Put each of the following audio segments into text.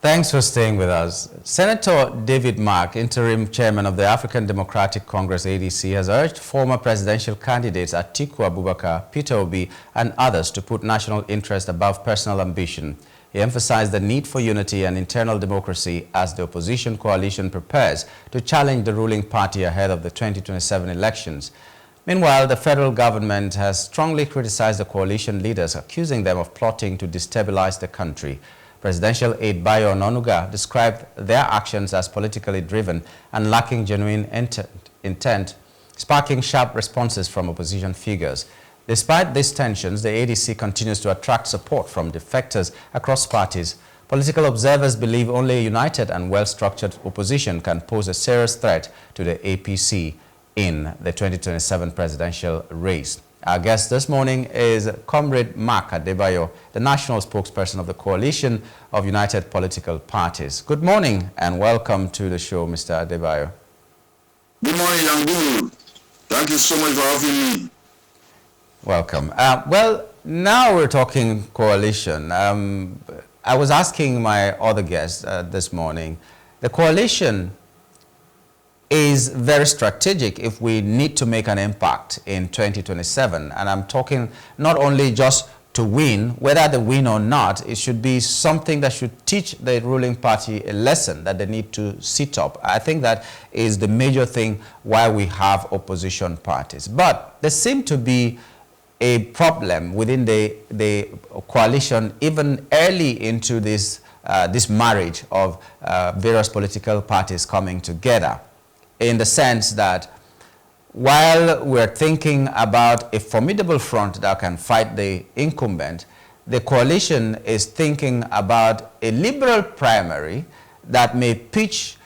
Thanks for staying with us. Senator David Mark, interim chairman of the African Democratic Congress ADC, has urged former presidential candidates Atiku Abubakar, Peter Obi, and others to put national interest above personal ambition. He emphasized the need for unity and internal democracy as the opposition coalition prepares to challenge the ruling party ahead of the 2027 elections. Meanwhile, the federal government has strongly criticized the coalition leaders, accusing them of plotting to destabilize the country. Presidential Adebayo described their actions as politically driven and lacking genuine intent, sparking sharp responses from opposition figures. Despite these tensions, the ADC continues to attract support from defectors across parties. Political observers believe only a united and well-structured opposition can pose a serious threat to the APC in the 2027 presidential race. Our guest this morning is Comrade Mark Adebayo, the national spokesperson of the Coalition of United Political Parties. Good morning and welcome to the show, Mr. Adebayo. Good morning, Nyangyl. Thank you so much for having me. Welcome. Well, now we're talking coalition. I was asking my other guests this morning, the coalition is very strategic if we need to make an impact in 2027. And I'm talking not only just to win, whether they win or not, it should be something that should teach the ruling party a lesson that they need to sit up. I think that is the major thing why we have opposition parties. But there seems to be a problem within the coalition even early into this marriage of various political parties coming together, in the sense that while we're thinking about a formidable front that can fight the incumbent, the coalition is thinking about a liberal primary that may pitch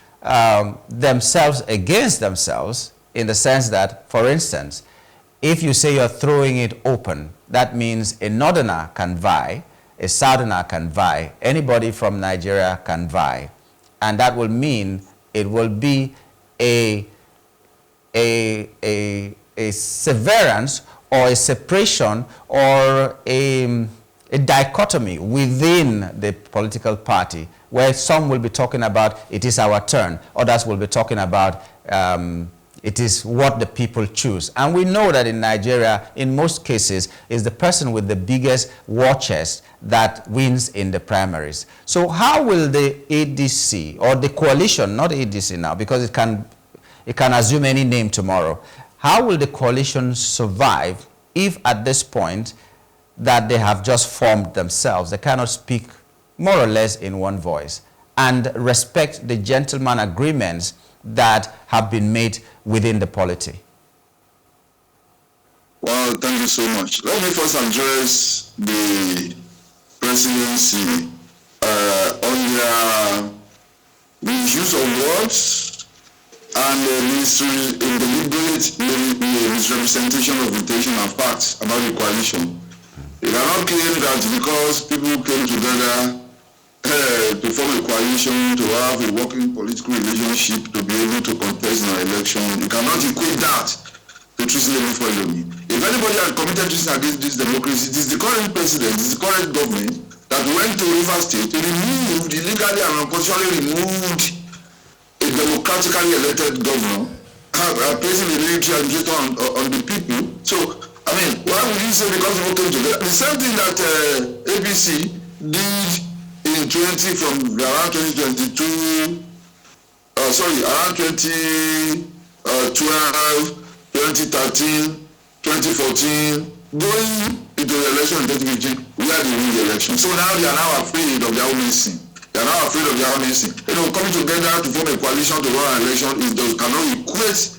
themselves against themselves, in the sense that, for instance, if you say you're throwing it open, that means a northerner can vie, a southerner can vie, anybody from Nigeria can vie. And that will mean it will be a severance or a separation or a dichotomy within the political party, where some will be talking about it is our turn, others will be talking about it is what the people choose. And we know that in Nigeria, in most cases, is the person with the biggest war chest that wins in the primaries. So how will the ADC, or the coalition, not ADC now, because it can assume any name tomorrow, how will the coalition survive if at this point that they have just formed themselves, they cannot speak more or less in one voice and respect the gentleman agreements that have been made within the polity? Well, thank you so much. Let me first address the presidency on their misuse of words and the deliberate misrepresentation of intention and facts about the coalition. You cannot claim that because people came together to form a coalition, to have a working political relationship, to be able to contest an election, you cannot equate that to treasonable felony. If anybody had committed treason against this democracy, it is the current president, it is the current government that went to River State to remove, illegally and unconstitutionally removed a democratically elected governor, placing the military administrator on the people. So, I mean, why would you say because people came together? The same thing that ABC did in from around 2022, around 2012, 2013, 2014, going into the election in 2015, we had to win the election. So now they are now afraid of their own missing. They are now afraid of their own missing. You know, coming together to form a coalition to run an election cannot equate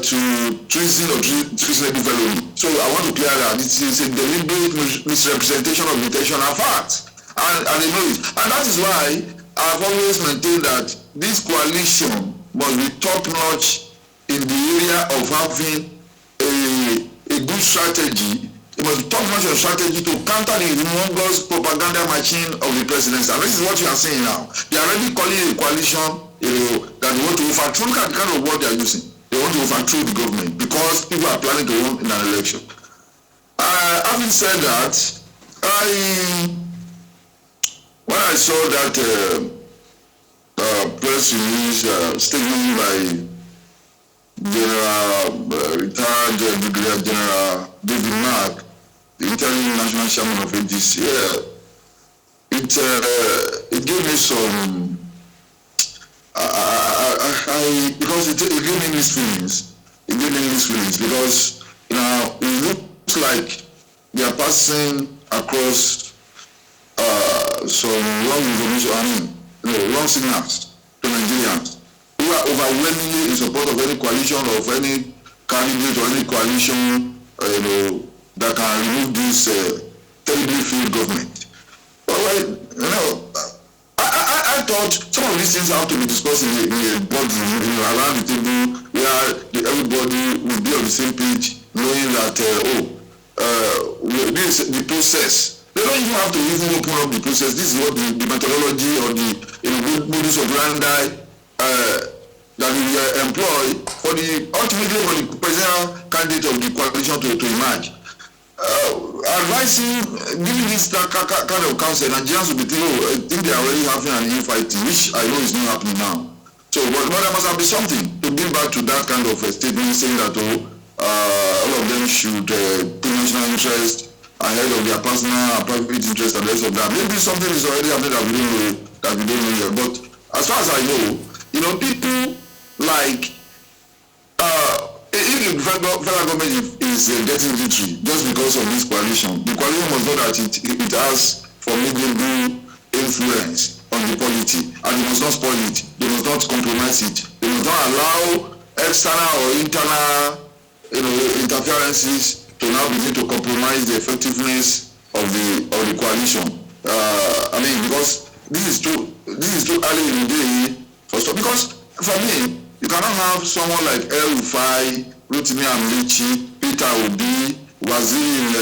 to treason or treasonable felony. So I want to clear that this is a deliberate misrepresentation of intention and facts. And they know it. And that is why I've always maintained that this coalition must be top-notch in the area of having a good strategy. It must be top-notch strategy to counter the humongous propaganda machine of the presidency. And this is what you are saying now. They are already calling a coalition that they want to overthrow. Look at the kind of word they are using. They want to overthrow the government because people are planning to run in an election. Having said that, when when I saw that press release statement by retired Brigadier General David Mark, the interim national chairman of AGC, it gave me some, because it gave me these feelings. It gave me these feelings because, it looks like they are passing across some wrong information, wrong signals to Nigerians who are overwhelmingly in support of any coalition or of any candidate or any coalition, that can remove this terribly failed government. I thought some of these things have to be discussed in a boardroom, around the table, where everybody will be on the same page, knowing that this is the process. They don't even have to open up the process. This is what the methodology or the modus operandi that we employ ultimately for the presidential candidate of the coalition to emerge. Advising, giving this kind of counsel, Nigerians will be think they are already having an infighting, which I know is not happening now. So, but there must have been something to bring back to that kind of a statement, saying that all of them should put national interest ahead of their personal and private interest and the rest of that. Maybe something is already happening that we don't know yet. But as far as I know, people like if the federal government is getting victory just because of this coalition, the coalition must know that it has formidable influence on the polity, and they must not spoil it. They must not compromise it. They must not allow external or internal, interferences to now begin to compromise the effectiveness of the coalition. Because this is too early in the day for stuff. Because for me, you cannot have someone like El-Rufai, Rotimi Amlichi, Peter Obi, Wazir,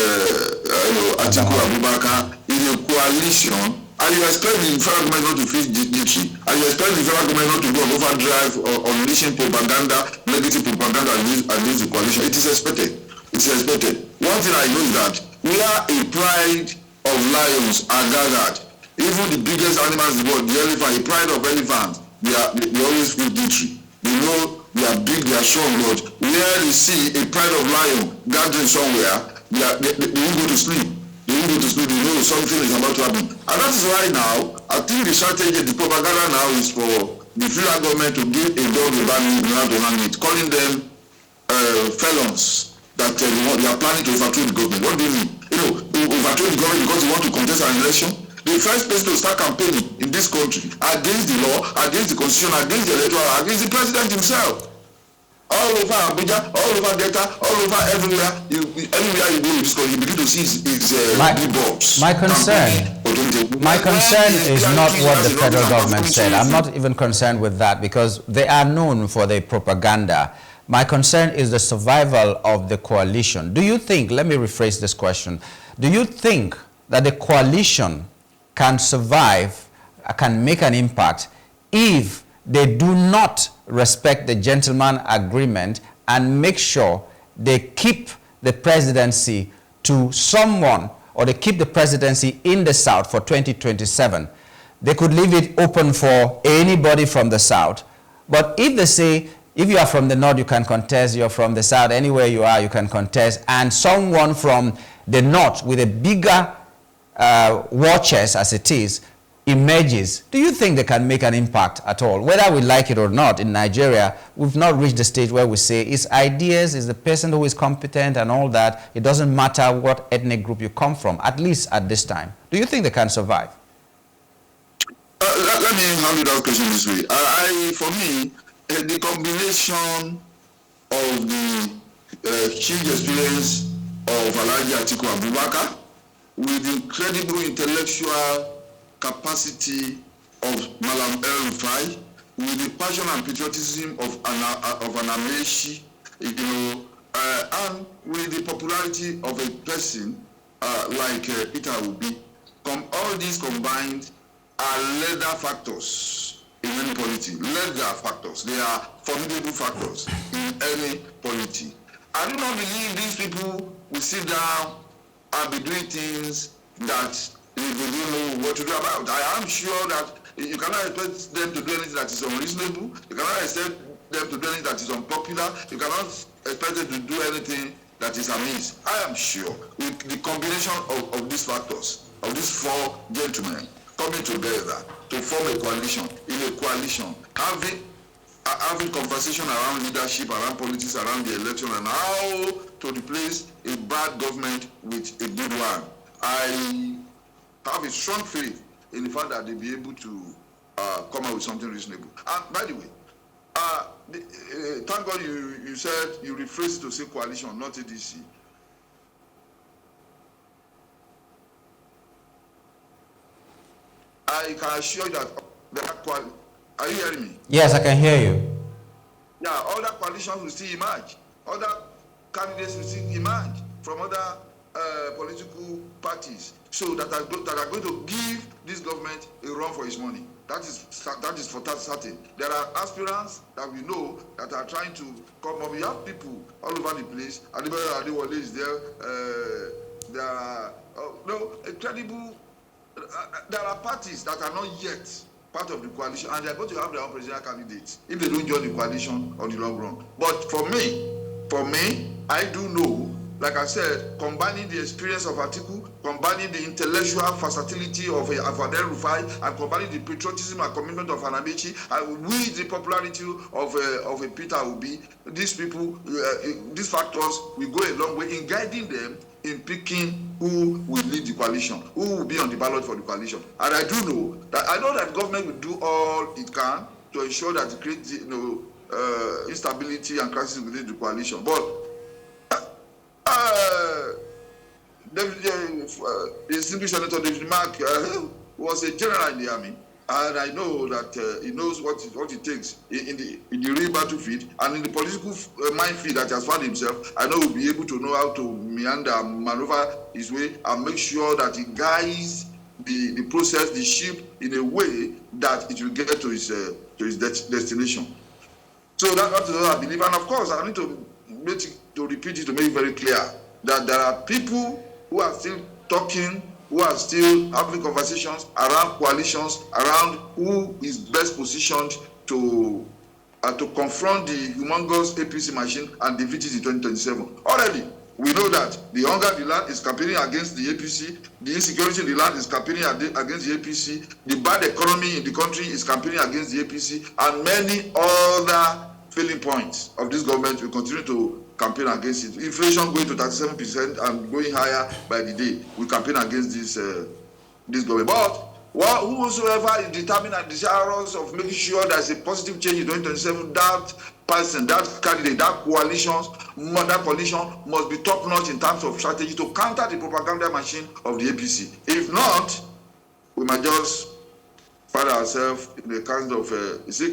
Atiku Abubakar in a coalition, and you expect the federal government not to face victory, and you expect the federal government not to go on overdrive or unleashing propaganda, negative propaganda against the coalition. It is expected. It's expected. One thing I know is that where a pride of lions are gathered, even the biggest animals in the world, the elephant, a pride of elephants, they always feel victory. They know they are big, they are strong, but where they see a pride of lion gathering somewhere, they won't go to sleep. They won't go to sleep. They know something is about to happen. And that is why now, I think the strategy, the propaganda now is for the federal government to give a dog a bad name to hang it, calling them felons that they are planning to overthrow the government. What do you mean? Overthrow the government because you want to contest an election? The first place to start campaigning in this country against the law, against the constitution, against the electoral, against the president himself. All over Abuja, all over Delta, all over everywhere. Anywhere you go in this country, you begin to see his billboards. My concern is not what the federal government said. I'm not even concerned with that because they are known for their propaganda. My concern is the survival of the coalition. Do you think, let me rephrase this question, do you think that the coalition can survive, can make an impact if they do not respect the gentleman agreement and make sure they keep the presidency to someone, or they keep the presidency in the South for 2027? They could leave it open for anybody from the South. But if they say, if you are from the North, you can contest, you're from the South, anywhere you are, you can contest, and someone from the North with a bigger war chest as it is emerges, do you think they can make an impact at all? Whether we like it or not, in Nigeria, we've not reached the stage where we say it's ideas, it's the person who is competent and all that. It doesn't matter what ethnic group you come from, at least at this time. Do you think they can survive? Let me handle that question this way. For me, the combination of the huge experience of Atiku Abubakar with the incredible intellectual capacity of Malam El-Rufai, with the passion and patriotism of an Amechi, and with the popularity of a person like Peter Obi. All these combined are leather factors in any polity. Leather factors. They are formidable factors in any polity. I do not believe these people will sit down and be doing things that if they don't know what to do about. I am sure that you cannot expect them to do anything that is unreasonable. You cannot expect them to do anything that is unpopular. You cannot expect them to do anything that is amiss. I am sure with the combination of these factors, of these four gentlemen coming together to form a coalition, having conversation around leadership, around politics, around the election, and how to replace a bad government with a good one. I have a strong faith in the fact that they'll be able to come out with something reasonable. And by the way, thank God you said, you rephrased it to say coalition, not ADC. I can assure you that are you hearing me? Yes, I can hear you. Yeah, other coalitions will still emerge. Other candidates will still emerge from other political parties. So that are going to give this government a run for its money. That is for certain. There are aspirants that we know that are trying to come up. We have people all over the place. Adebayo is there. There are incredible. There are parties that are not yet part of the coalition, and they are going to have their own presidential candidates if they don't join the coalition on the long run. But for me, I do know, like I said, combining the experience of Atiku, combining the intellectual versatility of Adebayo, and combining the patriotism and commitment of Agaji, and with the popularity of Peter Obi, these people, these factors will go a long way in guiding them in picking who will lead the coalition, who will be on the ballot for the coalition. And I know that government will do all it can to ensure that it creates instability and crisis within the coalition. But the distinguished Senator David Mark was a general in the army, and I know that he knows what it takes in the real battlefield and in the political minefield that he has found himself. I know he'll be able to know how to meander and maneuver his way and make sure that he guides the process, the ship, in a way that it will get to his destination. So that's what I believe. And of course, I need to repeat it to make it very clear that there are people who are still talking, who are still having conversations around coalitions, around who is best positioned to confront the humongous APC machine and defeat it in 2027. Already, we know that the hunger in the land is campaigning against the APC, the insecurity in the land is campaigning against the APC, the bad economy in the country is campaigning against the APC, and many other failing points of this government will continue to campaign against it. Inflation going to 37% and going higher by the day. We campaign against this government. But whosoever is determined and desirous of making sure there's a positive change in 2027, that person, that candidate, that coalition must be top-notch in terms of strategy to counter the propaganda machine of the APC. If not, we might just find ourselves in a kind of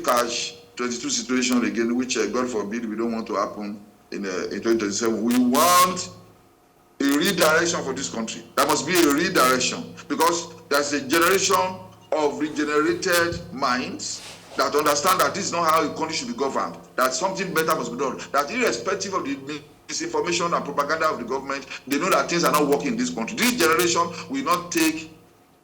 cash 22 situation again, which God forbid we don't want to happen in 2027. We want a redirection for this country. There must be a redirection, because there's a generation of regenerated minds that understand that this is not how a country should be governed, that something better must be done, that irrespective of the misinformation and propaganda of the government, they know that things are not working in this country. This generation will not take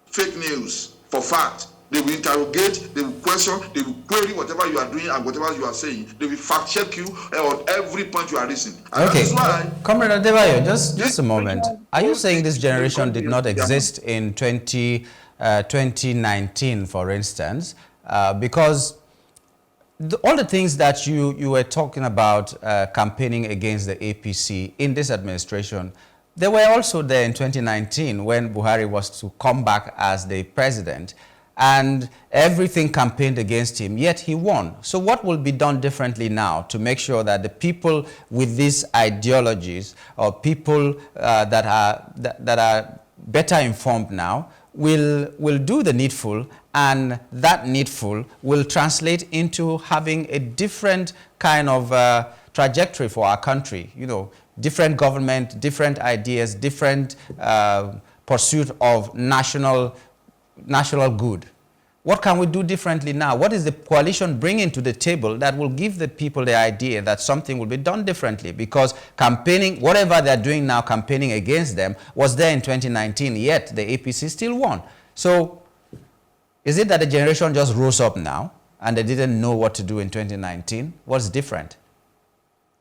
fake news for fact. They will interrogate, they will question, they will query whatever you are doing and whatever you are saying. They will fact check you on every point you are raising. And okay, that is why, Comrade Adebayo, just a moment. Are you saying this generation did not exist in 2019, for instance? Because all the things that you were talking about campaigning against the APC in this administration, they were also there in 2019 when Buhari was to come back as the president. And everything campaigned against him, yet he won. So what will be done differently now to make sure that the people with these ideologies, or people that are better informed now, will do the needful, and that needful will translate into having a different kind of trajectory for our country? You know, different government, different ideas, different pursuit of national good. what can we do differently now? What is the coalition bringing to the table that will give the people the idea that something will be done differently? Because campaigning, whatever they're doing now, campaigning against them, was there in 2019, yet the APC still won. So is it that the generation just rose up now and they didn't know what to do in 2019? What's different?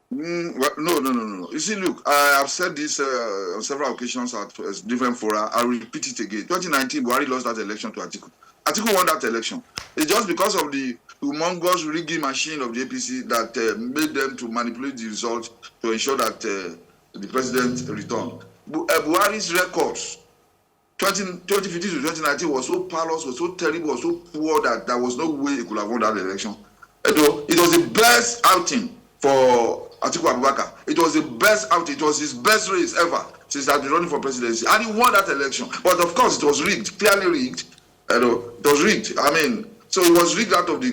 Well, no. You see, look, I have said this on several occasions at different fora. I'll repeat it again. 2019, Buhari lost that election to Atiku. Atiku won that election. It's just because of the humongous rigging machine of the APC that made them to manipulate the results to ensure that the president returned. Buhari's records, 2015 to 2019, was so parlous, was so terrible, was so poor that there was no way he could have won that election. It was the best outing for Atiku Abubakar. It was the best outing. It was his best race ever since he had been running for presidency, and he won that election. But of course, it was rigged, clearly rigged. It was rigged. I mean, so it was rigged out of the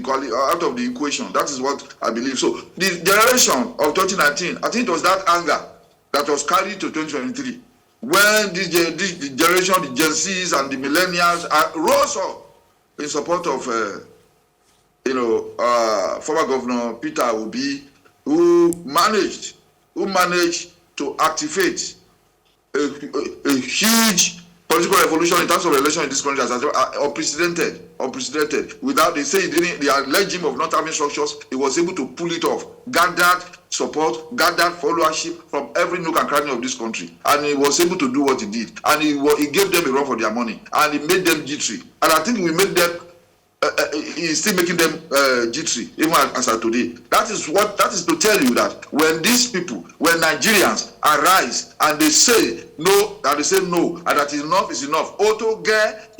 equation. That is what I believe. So the generation of 2019, I think it was that anger that was carried to 2023, when this generation, the Gen Zs and the millennials, rose up in support of former Governor Peter Obi, who managed to activate a huge political revolution in terms of election in this country, as unprecedented. Without, they say the alleged him of not having structures, he was able to pull it off, gathered support, gathered followership from every nook and cranny of this country, and he was able to do what he did, and he gave them a run for their money, and he made them jittery, and I think we made them. He's still making them jittery, even as of today. That is to tell you that when these people, when Nigerians arise and they say no, and that enough is enough,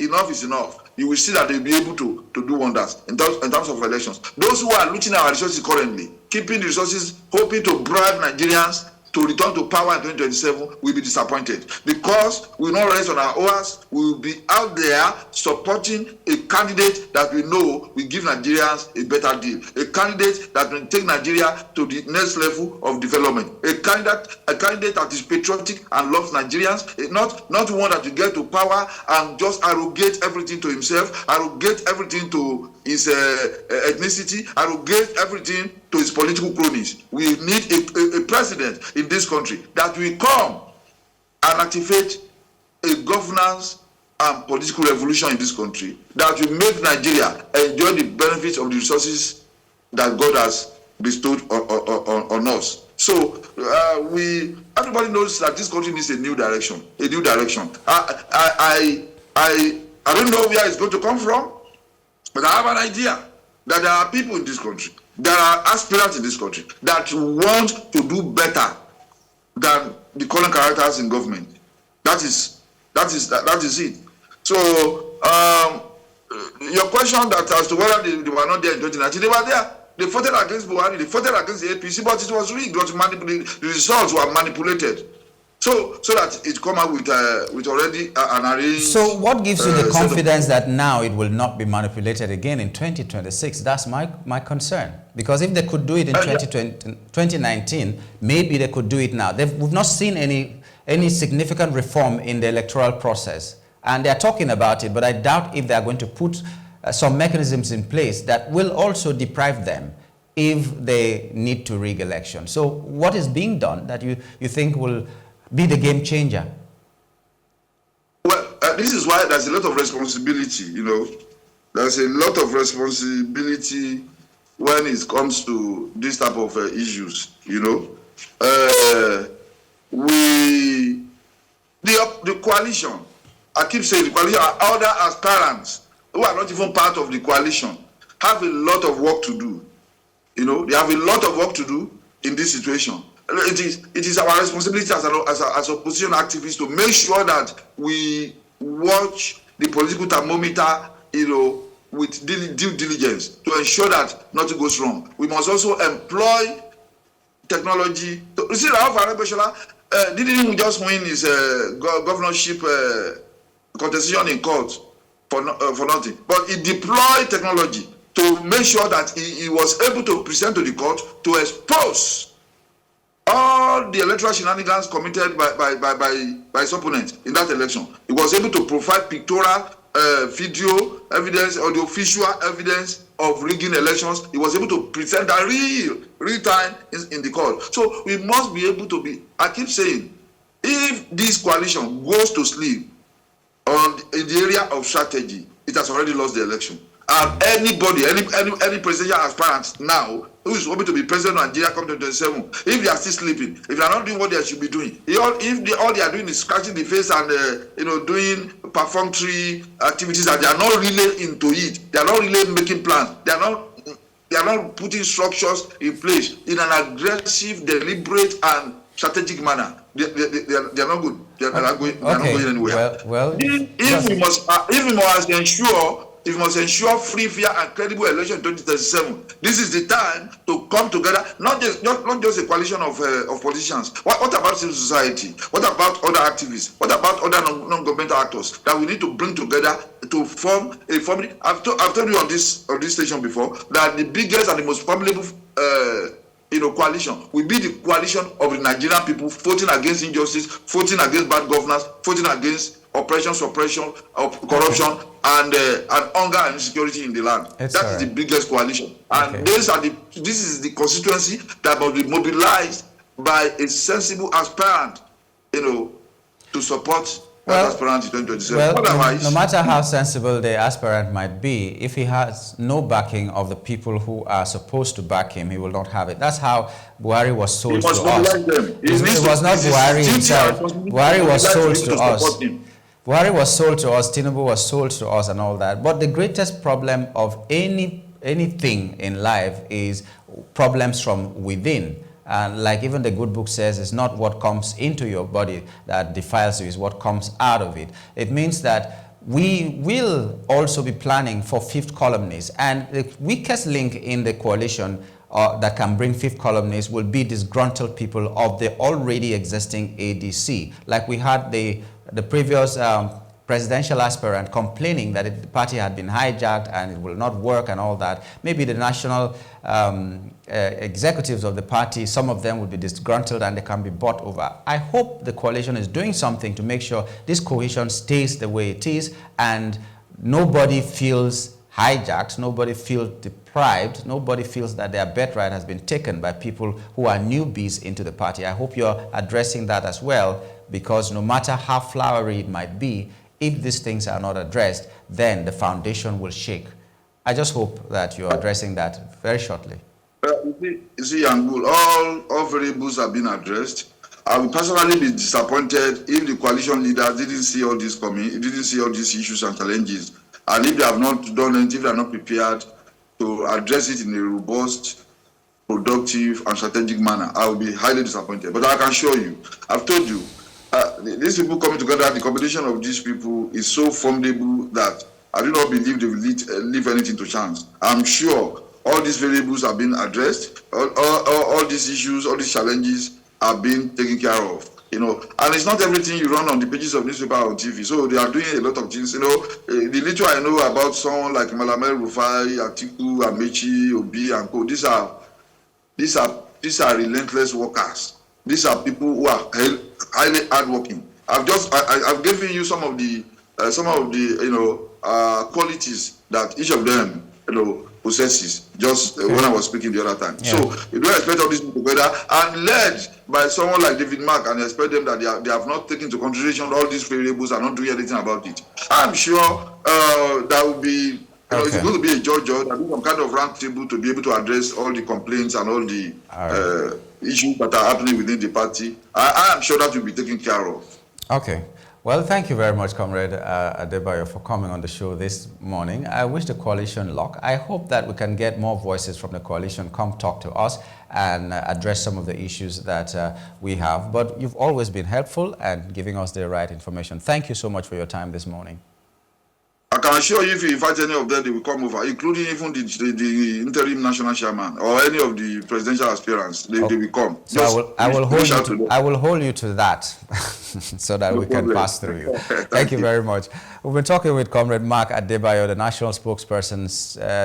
enough is enough, you will see that they'll be able to do wonders in terms of elections. Those who are looting our resources currently, keeping the resources, hoping to bribe Nigerians to return to power in 2027, will be disappointed, because we will not rest on our oars. We will be out there supporting a candidate that we know will give Nigerians a better deal, a candidate that will take Nigeria to the next level of development, a candidate that is patriotic and loves Nigerians, not one that will get to power and just arrogate everything to himself, arrogate everything to his ethnicity, arrogate everything to his political cronies. We need a president in this country that will come and activate a governance and political revolution in this country that will make Nigeria enjoy the benefits of the resources that God has bestowed on us. So everybody knows that this country needs a new direction. I don't know where it's going to come from, but I have an idea that there are people in this country, there are aspirants in this country that want to do better than the current characters in government. That is it. So your question that as to whether they were not there in 2019, they were there. They voted against Buhari, they voted against the APC, but it was rigged. The results were manipulated. So that it come out with already an arranged. So what gives you the confidence that now it will not be manipulated again in 2026? That's my concern. Because if they could do it in 2019, maybe they could do it now. We've not seen any significant reform in the electoral process. And they're talking about it, but I doubt if they're going to put some mechanisms in place that will also deprive them if they need to rig elections. So what is being done that you think will be the game changer? Well, this is why there's a lot of responsibility, There's a lot of responsibility when it comes to this type of issues, The coalition, I keep saying the coalition, other aspirants who are not even part of the coalition have a lot of work to do. They have a lot of work to do in this situation. It is our responsibility as opposition activists to make sure that we watch the political thermometer, with due diligence to ensure that nothing goes wrong. We must also employ technology. You see, Adebayo didn't even just win his governorship contestation in court for nothing, but he deployed technology to make sure that he was able to present to the court to expose all the electoral shenanigans committed by his opponents in that election. He was able to provide pictorial video evidence or the official evidence of rigging elections. He was able to present that real time in the court. So we must be able to be, I keep saying, if this coalition goes to sleep in the area of strategy, it has already lost the election. And anybody, any presidential aspirant now who is hoping to be president of Nigeria come to 2027, if they are still sleeping, if they are not doing what they should be doing, if all they are doing is scratching the face and doing perfunctory activities, and they are not really into it, they are not really making plans, they are not putting structures in place in an aggressive, deliberate, and strategic manner. They are not good. They are not going anywhere. Well, if we must ensure free, fair, and credible election in 2037. This is the time to come together, not just a coalition of politicians. What about civil society? What about other activists? What about other non-governmental actors that we need to bring together to form a family? I've told you on this station before that the biggest and the most formidable coalition will be the coalition of the Nigerian people voting against injustice, voting against bad governance, voting against oppression, suppression, corruption, and hunger and insecurity in the land. That is the biggest coalition. And this is the constituency that must be mobilized by a sensible aspirant, to support that aspirant in 2027. Well, no matter how sensible the aspirant might be, if he has no backing of the people who are supposed to back him, he will not have it. That's how Buhari was sold to us. It was not Buhari himself. Buhari was sold to us. Buhari was sold to us, Tinubu was sold to us and all that. But the greatest problem of anything in life is problems from within. And like even the good book says, it's not what comes into your body that defiles you, it's what comes out of it. It means that we will also be planning for fifth columnists. And the weakest link in the coalition that can bring fifth columnists will be disgruntled people of the already existing ADC. Like we had the previous presidential aspirant complaining that the party had been hijacked and it will not work and all that. Maybe the national executives of the party, some of them will be disgruntled and they can be bought over. I hope the coalition is doing something to make sure this cohesion stays the way it is and nobody feels hijacked, nobody feels deprived, nobody feels that their birthright has been taken by people who are newbies into the party. I hope you're addressing that as well, because no matter how flowery it might be, if these things are not addressed, then the foundation will shake. I just hope that you're addressing that very shortly. You see, Nyangyl, all variables have been addressed. I will personally be disappointed if the coalition leaders didn't see all this coming, didn't see all these issues and challenges. And if they have not done anything, if they are not prepared to address it in a robust, productive, and strategic manner, I will be highly disappointed. But I can assure you, I've told you, these people coming together, the combination of these people is so formidable that I do not believe they will leave anything to chance. I'm sure all these variables have been addressed, all these issues, all these challenges are being taken care of. And it's not everything you run on the pages of newspaper or TV. So they are doing a lot of things. The little I know about someone like Malamel Rufai, Atiku, Amechi, Obi, and Co. These are relentless workers. These are people who are highly hardworking. I've given you some of the qualities that each of them possesses just when I was speaking the other time. Yeah. So you don't expect all these people together and led by someone like David Mark and expect them that they have not taken into consideration all these variables and not doing anything about it. I'm sure that will be it's going to be a judge, there'll be some kind of round table to be able to address all the complaints and all the issues that are happening within the party. I am sure that will be taken care of. Okay. Well, thank you very much, Comrade Adebayo, for coming on the show this morning. I wish the coalition luck. I hope that we can get more voices from the coalition come talk to us and address some of the issues that we have. But you've always been helpful and giving us the right information. Thank you so much for your time this morning. I can assure you, if you invite any of them, they will come over, including even the interim national chairman or any of the presidential aspirants. They will come. So I will hold you to that so that we can pass through you. Thank you very much. We've been talking with Comrade Mark Adebayo, the national spokesperson,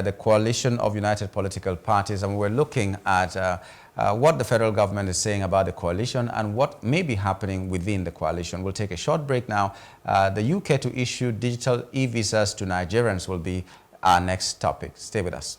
the Coalition of United Political Parties, and we're looking at what the federal government is saying about the coalition and what may be happening within the coalition. We'll take a short break now. The UK to issue digital e-visas to Nigerians will be our next topic. Stay with us.